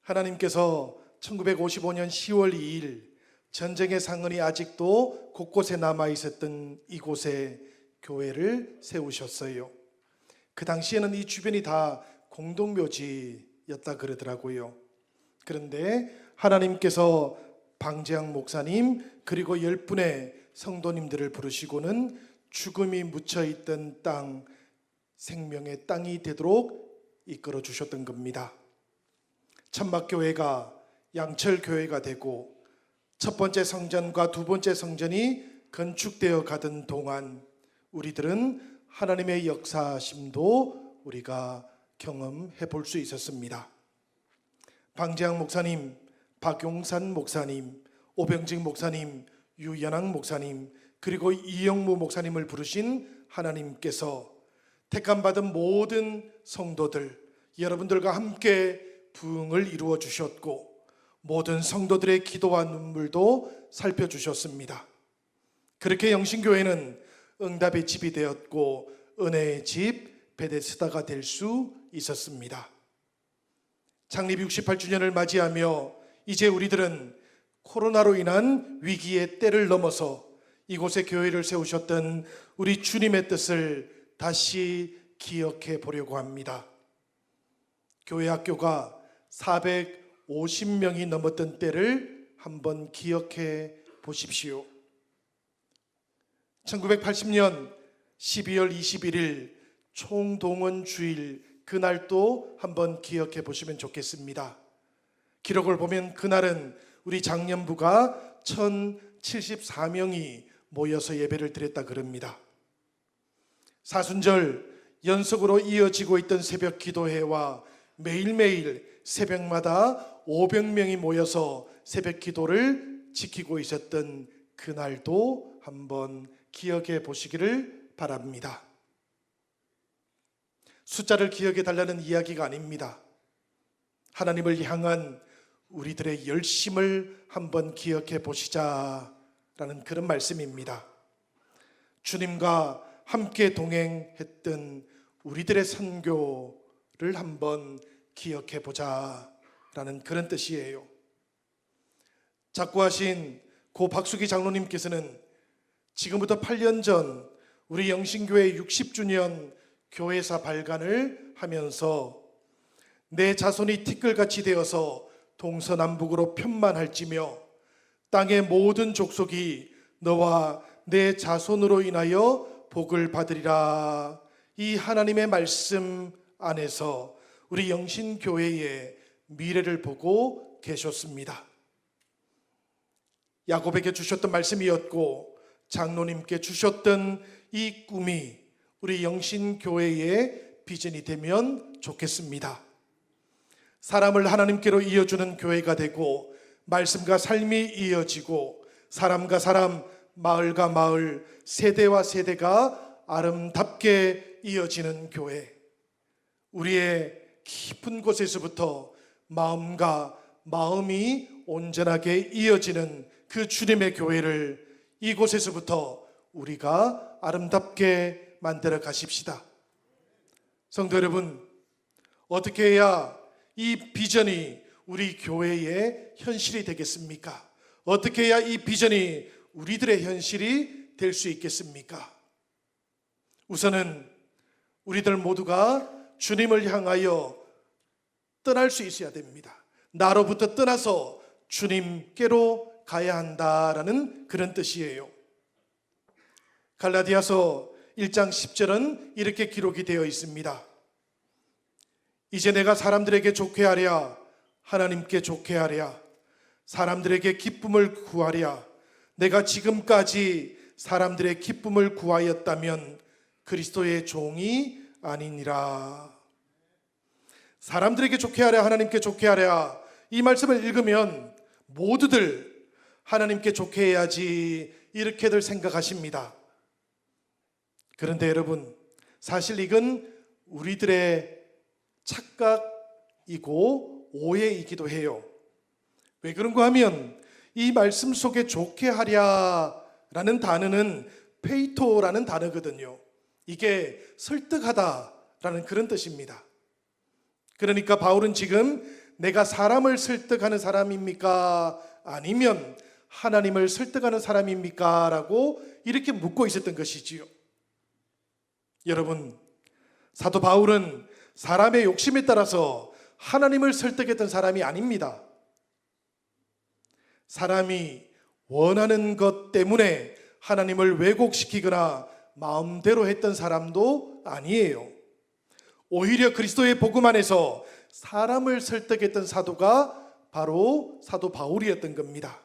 하나님께서 1955년 10월 2일 전쟁의 상흔이 아직도 곳곳에 남아 있었던 이곳에 교회를 세우셨어요. 그 당시에는 이 주변이 다 공동묘지였다 그러더라고요. 그런데 하나님께서 방재양 목사님 그리고 10분의 성도님들을 부르시고는 죽음이 묻혀있던 땅, 생명의 땅이 되도록 이끌어 주셨던 겁니다. 천막교회가 양철교회가 되고 첫 번째 성전과 두 번째 성전이 건축되어 가던 동안 우리들은 하나님의 역사심도 우리가 경험해 볼 수 있었습니다. 방재양 목사님, 박용산 목사님, 오병직 목사님, 유연학 목사님, 그리고 이영무 목사님을 부르신 하나님께서 택함받은 모든 성도들, 여러분들과 함께 부흥을 이루어 주셨고 모든 성도들의 기도와 눈물도 살펴주셨습니다. 그렇게 영신교회는 응답의 집이 되었고 은혜의 집 베데스다가 될 수 있었습니다. 창립 68주년을 맞이하며 이제 우리들은 코로나로 인한 위기의 때를 넘어서 이곳에 교회를 세우셨던 우리 주님의 뜻을 다시 기억해 보려고 합니다. 교회 학교가 450명이 넘었던 때를 한번 기억해 보십시오. 1980년 12월 21일 총동원 주일, 그날도 한번 기억해 보시면 좋겠습니다. 기록을 보면 그날은 우리 장년부가 1074명이 모여서 예배를 드렸다 그럽니다. 사순절 연속으로 이어지고 있던 새벽 기도회와 매일매일 새벽마다 500명이 모여서 새벽 기도를 지키고 있었던 그날도 한번 기억해 보시기를 바랍니다. 숫자를 기억해 달라는 이야기가 아닙니다. 하나님을 향한 우리들의 열심을 한번 기억해 보시자라는 그런 말씀입니다. 주님과 함께 동행했던 우리들의 선교를 한번 기억해 보자라는 그런 뜻이에요. 작고하신 고 박수기 장로님께서는 지금부터 8년 전 우리 영신교회 60주년 교회사 발간을 하면서 내 자손이 티끌같이 되어서 동서남북으로 편만할지며 땅의 모든 족속이 너와 내 자손으로 인하여 복을 받으리라, 이 하나님의 말씀 안에서 우리 영신교회의 미래를 보고 계셨습니다. 야곱에게 주셨던 말씀이었고 장로님께 주셨던 이 꿈이 우리 영신교회의 비전이 되면 좋겠습니다. 사람을 하나님께로 이어주는 교회가 되고 말씀과 삶이 이어지고 사람과 사람, 마을과 마을, 세대와 세대가 아름답게 이어지는 교회, 우리의 깊은 곳에서부터 마음과 마음이 온전하게 이어지는 그 주님의 교회를 이곳에서부터 우리가 아름답게 만들어 가십시다. 성도 여러분, 어떻게 해야 이 비전이 우리 교회의 현실이 되겠습니까? 어떻게 해야 이 비전이 우리들의 현실이 될 수 있겠습니까? 우선은 우리들 모두가 주님을 향하여 떠날 수 있어야 됩니다. 나로부터 떠나서 주님께로 가야 한다라는 그런 뜻이에요. 갈라디아서 1장 10절은 이렇게 기록이 되어 있습니다. 이제 내가 사람들에게 좋게 하랴, 하나님께 좋게 하랴, 사람들에게 기쁨을 구하랴. 내가 지금까지 사람들의 기쁨을 구하였다면 그리스도의 종이 아니니라. 사람들에게 좋게 하랴, 하나님께 좋게 하랴, 이 말씀을 읽으면 모두들 하나님께 좋게 해야지 이렇게들 생각하십니다. 그런데 여러분, 사실 이건 우리들의 착각이고 오해이기도 해요. 왜 그런가 하면 이 말씀 속에 좋게 하랴라는 단어는 페이토라는 단어거든요. 이게 설득하다라는 그런 뜻입니다. 그러니까 바울은 지금 내가 사람을 설득하는 사람입니까? 아니면 하나님을 설득하는 사람입니까? 라고 이렇게 묻고 있었던 것이지요. 여러분, 사도 바울은 사람의 욕심에 따라서 하나님을 설득했던 사람이 아닙니다. 사람이 원하는 것 때문에 하나님을 왜곡시키거나 마음대로 했던 사람도 아니에요. 오히려 그리스도의 복음 안에서 사람을 설득했던 사도가 바로 사도 바울이었던 겁니다.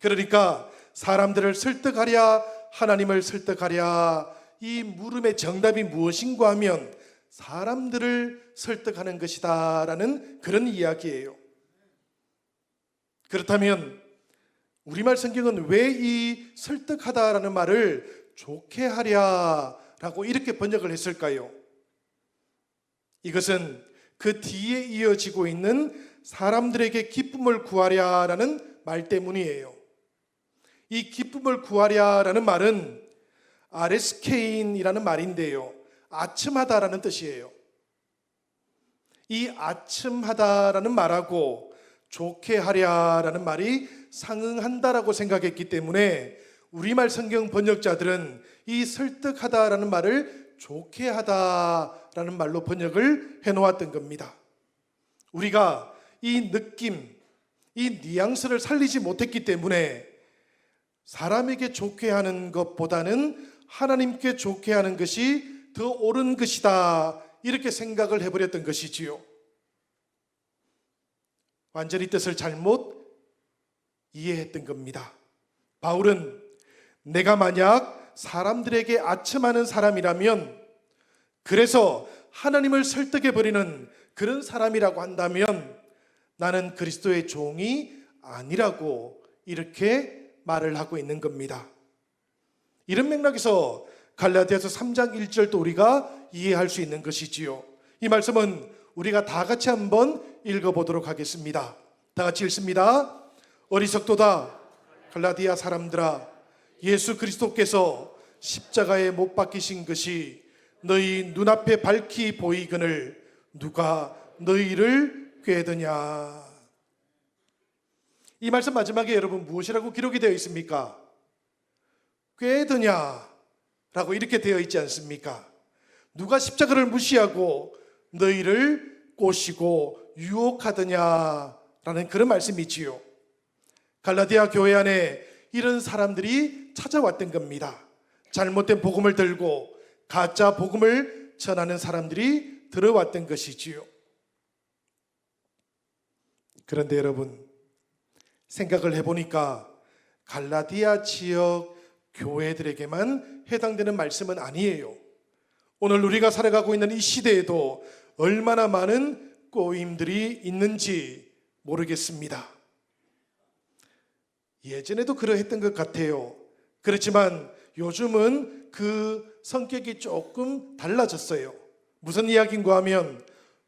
그러니까 사람들을 설득하랴 하나님을 설득하랴, 이 물음의 정답이 무엇인가 하면 사람들을 설득하는 것이다 라는 그런 이야기예요. 그렇다면 우리말 성경은 왜 이 설득하다라는 말을 좋게 하랴 라고 이렇게 번역을 했을까요? 이것은 그 뒤에 이어지고 있는 사람들에게 기쁨을 구하랴 라는 말 때문이에요. 이 기쁨을 구하랴 라는 말은 아레스케인이라는 말인데요, 아첨하다라는 뜻이에요. 이 아첨하다라는 말하고 좋게 하랴라는 말이 상응한다라고 생각했기 때문에 우리말 성경 번역자들은 이 설득하다라는 말을 좋게 하다라는 말로 번역을 해놓았던 겁니다. 우리가 이 느낌, 이 뉘앙스를 살리지 못했기 때문에 사람에게 좋게 하는 것보다는 하나님께 좋게 하는 것이 더 옳은 것이다, 이렇게 생각을 해버렸던 것이지요. 완전히 뜻을 잘못 이해했던 겁니다. 바울은 내가 만약 사람들에게 아첨하는 사람이라면, 그래서 하나님을 설득해버리는 그런 사람이라고 한다면 나는 그리스도의 종이 아니라고 이렇게 말을 하고 있는 겁니다. 이런 맥락에서 갈라디아서 3장 1절도 우리가 이해할 수 있는 것이지요. 이 말씀은 우리가 다 같이 한번 읽어보도록 하겠습니다. 다 같이 읽습니다. 어리석도다 갈라디아 사람들아, 예수 그리스도께서 십자가에 못 박히신 것이 너희 눈앞에 밝히 보이거늘 누가 너희를 꾀드냐. 이 말씀 마지막에 여러분 무엇이라고 기록이 되어 있습니까? 꾀드냐 라고 이렇게 되어 있지 않습니까? 누가 십자가를 무시하고 너희를 꼬시고 유혹하더냐라는 그런 말씀이지요. 갈라디아 교회 안에 이런 사람들이 찾아왔던 겁니다. 잘못된 복음을 들고 가짜 복음을 전하는 사람들이 들어왔던 것이지요. 그런데 여러분, 생각을 해보니까 갈라디아 지역 교회들에게만 해당되는 말씀은 아니에요. 오늘 우리가 살아가고 있는 이 시대에도 얼마나 많은 꼬임들이 있는지 모르겠습니다. 예전에도 그러했던 것 같아요. 그렇지만 요즘은 그 성격이 조금 달라졌어요. 무슨 이야기인가 하면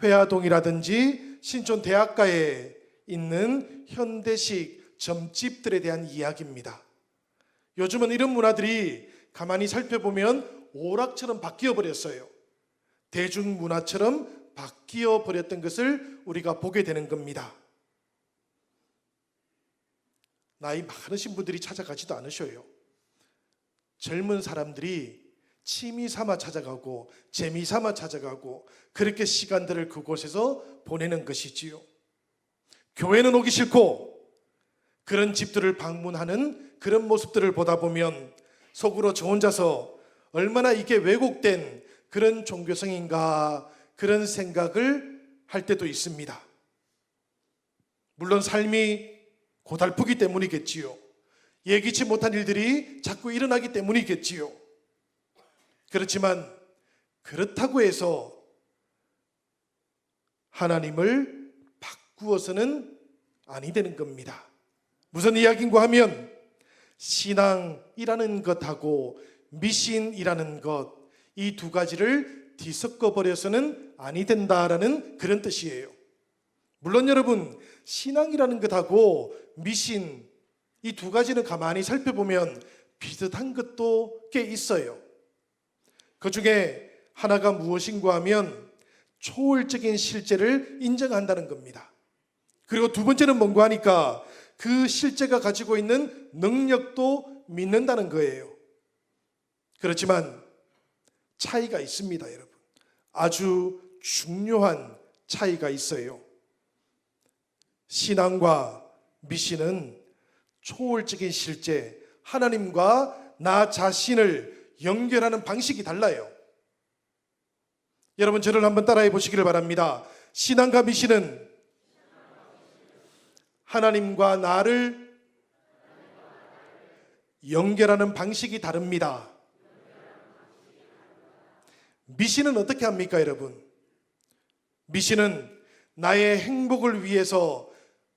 회화동이라든지 신촌 대학가에 있는 현대식 점집들에 대한 이야기입니다. 요즘은 이런 문화들이 가만히 살펴보면 오락처럼 바뀌어 버렸어요. 대중문화처럼 바뀌어 버렸던 것을 우리가 보게 되는 겁니다. 나이 많으신 분들이 찾아가지도 않으셔요. 젊은 사람들이 취미 삼아 찾아가고 재미 삼아 찾아가고 그렇게 시간들을 그곳에서 보내는 것이지요. 교회는 오기 싫고 그런 집들을 방문하는 그런 모습들을 보다 보면 속으로 저 혼자서 얼마나 이게 왜곡된 그런 종교성인가 그런 생각을 할 때도 있습니다. 물론 삶이 고달프기 때문이겠지요. 예기치 못한 일들이 자꾸 일어나기 때문이겠지요. 그렇지만 그렇다고 해서 하나님을 바꾸어서는 아니 되는 겁니다. 무슨 이야기인가 하면 신앙이라는 것하고 미신이라는 것, 이 두 가지를 뒤섞어 버려서는 아니 된다라는 그런 뜻이에요. 물론 여러분, 신앙이라는 것하고 미신, 이 두 가지는 가만히 살펴보면 비슷한 것도 꽤 있어요. 그 중에 하나가 무엇인가 하면 초월적인 실제를 인정한다는 겁니다. 그리고 두 번째는 뭔가 하니까 그 실제가 가지고 있는 능력도 믿는다는 거예요. 그렇지만 차이가 있습니다, 여러분. 아주 중요한 차이가 있어요. 신앙과 미신은 초월적인 실제, 하나님과 나 자신을 연결하는 방식이 달라요. 여러분, 저를 한번 따라해 보시기를 바랍니다. 신앙과 미신은 하나님과 나를 연결하는 방식이 다릅니다. 미신은 어떻게 합니까, 여러분? 미신은 나의 행복을 위해서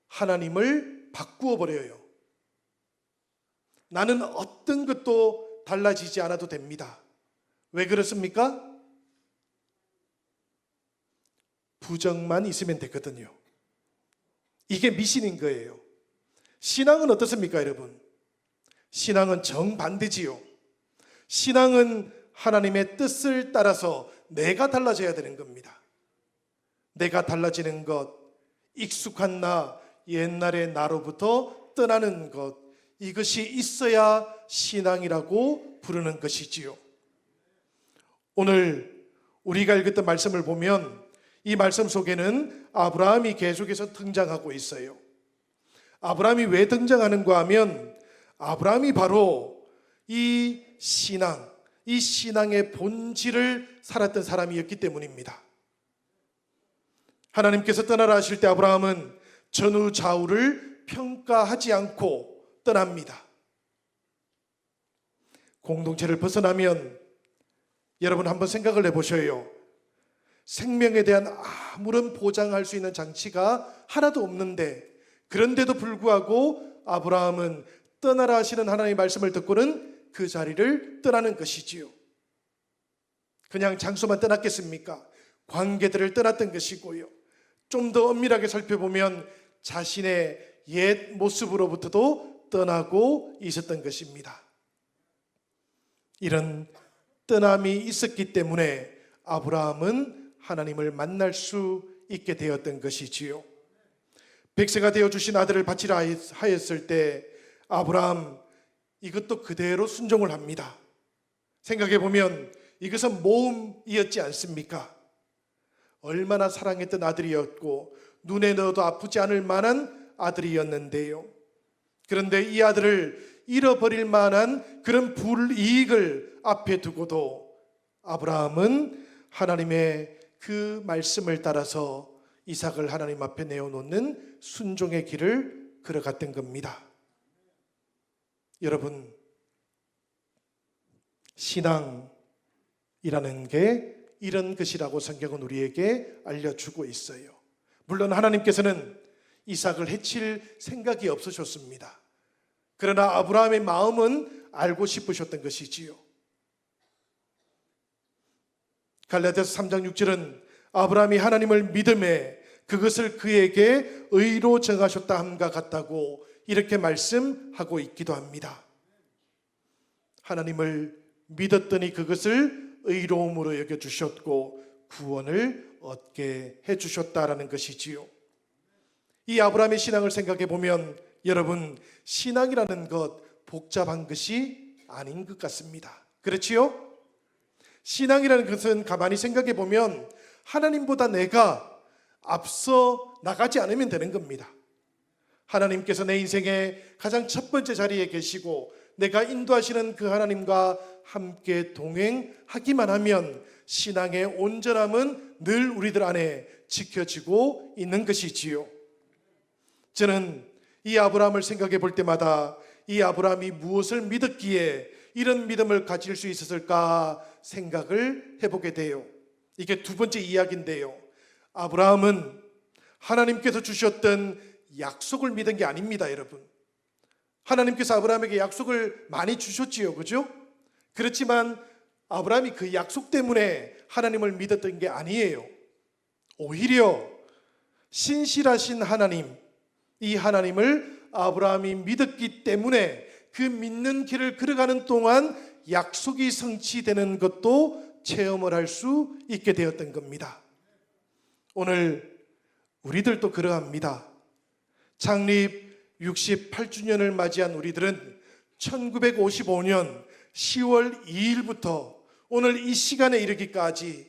하나님을 바꾸어 버려요. 나는 어떤 것도 달라지지 않아도 됩니다. 왜 그렇습니까? 부정만 있으면 되거든요. 이게 미신인 거예요. 신앙은 어떻습니까, 여러분? 신앙은 정반대지요. 신앙은 하나님의 뜻을 따라서 내가 달라져야 되는 겁니다. 내가 달라지는 것, 익숙한 나, 옛날의 나로부터 떠나는 것, 이것이 있어야 신앙이라고 부르는 것이지요. 오늘 우리가 읽었던 말씀을 보면 이 말씀 속에는 아브라함이 계속해서 등장하고 있어요. 아브라함이 왜 등장하는가 하면 아브라함이 바로 이 신앙, 이 신앙의 본질을 살았던 사람이었기 때문입니다. 하나님께서 떠나라 하실 때 아브라함은 전후 좌우를 평가하지 않고 떠납니다. 공동체를 벗어나면 여러분 한번 생각을 해보셔요. 생명에 대한 아무런 보장할 수 있는 장치가 하나도 없는데, 그런데도 불구하고 아브라함은 떠나라 하시는 하나님의 말씀을 듣고는 그 자리를 떠나는 것이지요. 그냥 장소만 떠났겠습니까? 관계들을 떠났던 것이고요. 좀 더 엄밀하게 살펴보면 자신의 옛 모습으로부터도 떠나고 있었던 것입니다. 이런 떠남이 있었기 때문에 아브라함은 하나님을 만날 수 있게 되었던 것이지요. 백세가 되어주신 아들을 바치라 하였을 때 아브라함 이것도 그대로 순종을 합니다. 생각해 보면 이것은 모험이었지 않습니까? 얼마나 사랑했던 아들이었고 눈에 넣어도 아프지 않을 만한 아들이었는데요. 그런데 이 아들을 잃어버릴 만한 그런 불이익을 앞에 두고도 아브라함은 하나님의 그 말씀을 따라서 이삭을 하나님 앞에 내어놓는 순종의 길을 걸어갔던 겁니다. 여러분, 신앙이라는 게 이런 것이라고 성경은 우리에게 알려주고 있어요. 물론 하나님께서는 이삭을 해칠 생각이 없으셨습니다. 그러나 아브라함의 마음은 알고 싶으셨던 것이지요. 갈라디아서 3장 6절은 아브라함이 하나님을 믿음에 그것을 그에게 의로 정하셨다 함과 같다고 이렇게 말씀하고 있기도 합니다. 하나님을 믿었더니 그것을 의로움으로 여겨주셨고 구원을 얻게 해주셨다라는 것이지요. 이 아브라함의 신앙을 생각해 보면 여러분, 신앙이라는 것 복잡한 것이 아닌 것 같습니다. 그렇지요? 신앙이라는 것은 가만히 생각해 보면 하나님보다 내가 앞서 나가지 않으면 되는 겁니다. 하나님께서 내 인생의 가장 첫 번째 자리에 계시고 내가 인도하시는 그 하나님과 함께 동행하기만 하면 신앙의 온전함은 늘 우리들 안에 지켜지고 있는 것이지요. 저는 이 아브라함을 생각해 볼 때마다 이 아브라함이 무엇을 믿었기에 이런 믿음을 가질 수 있었을까 생각을 해보게 돼요. 이게 두 번째 이야기인데요. 아브라함은 하나님께서 주셨던 약속을 믿은 게 아닙니다, 여러분. 하나님께서 아브라함에게 약속을 많이 주셨지요, 그죠? 그렇지만 아브라함이 그 약속 때문에 하나님을 믿었던 게 아니에요. 오히려 신실하신 하나님, 이 하나님을 아브라함이 믿었기 때문에 그 믿는 길을 걸어가는 동안 약속이 성취되는 것도 체험을 할 수 있게 되었던 겁니다. 오늘 우리들도 그러합니다. 창립 68주년을 맞이한 우리들은 1955년 10월 2일부터 오늘 이 시간에 이르기까지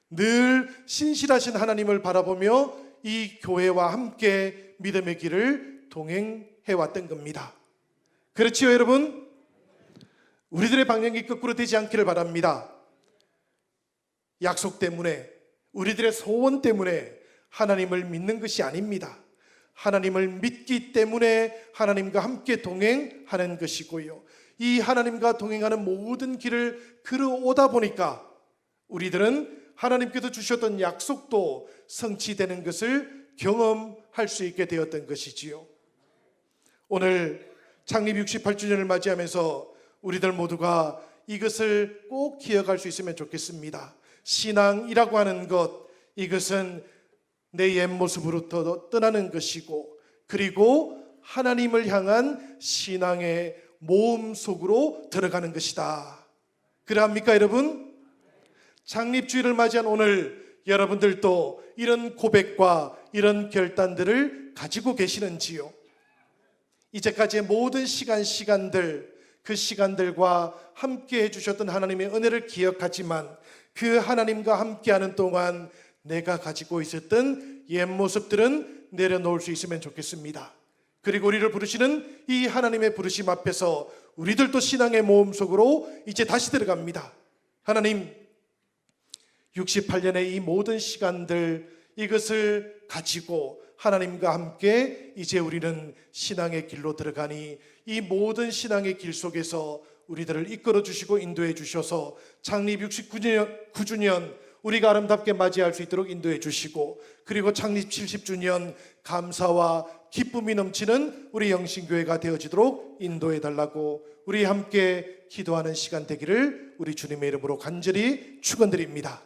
늘 신실하신 하나님을 바라보며 이 교회와 함께 믿음의 길을 동행해 왔던 겁니다. 그렇지요, 여러분? 우리들의 방향이 거꾸로 되지 않기를 바랍니다. 약속 때문에, 우리들의 소원 때문에 하나님을 믿는 것이 아닙니다. 하나님을 믿기 때문에 하나님과 함께 동행하는 것이고요. 이 하나님과 동행하는 모든 길을 걸어오다 보니까 우리들은 하나님께서 주셨던 약속도 성취되는 것을 경험할 수 있게 되었던 것이지요. 오늘 창립 68주년을 맞이하면서 우리들 모두가 이것을 꼭 기억할 수 있으면 좋겠습니다. 신앙이라고 하는 것, 이것은 내 옛모습으로부터 떠나는 것이고, 그리고 하나님을 향한 신앙의 모험 속으로 들어가는 것이다. 그러합니까, 여러분? 창립주일을 맞이한 오늘 여러분들도 이런 고백과 이런 결단들을 가지고 계시는지요? 이제까지의 모든 시간들, 그 시간들과 함께 해주셨던 하나님의 은혜를 기억하지만 그 하나님과 함께하는 동안 내가 가지고 있었던 옛 모습들은 내려놓을 수 있으면 좋겠습니다. 그리고 우리를 부르시는 이 하나님의 부르심 앞에서 우리들도 신앙의 모험 속으로 이제 다시 들어갑니다. 하나님, 68년의 이 모든 시간들, 이것을 가지고 하나님과 함께 이제 우리는 신앙의 길로 들어가니 이 모든 신앙의 길 속에서 우리들을 이끌어 주시고 인도해 주셔서 창립 69주년 우리가 아름답게 맞이할 수 있도록 인도해 주시고, 그리고 창립 70주년 감사와 기쁨이 넘치는 우리 영신교회가 되어지도록 인도해 달라고 우리 함께 기도하는 시간 되기를 우리 주님의 이름으로 간절히 축원드립니다.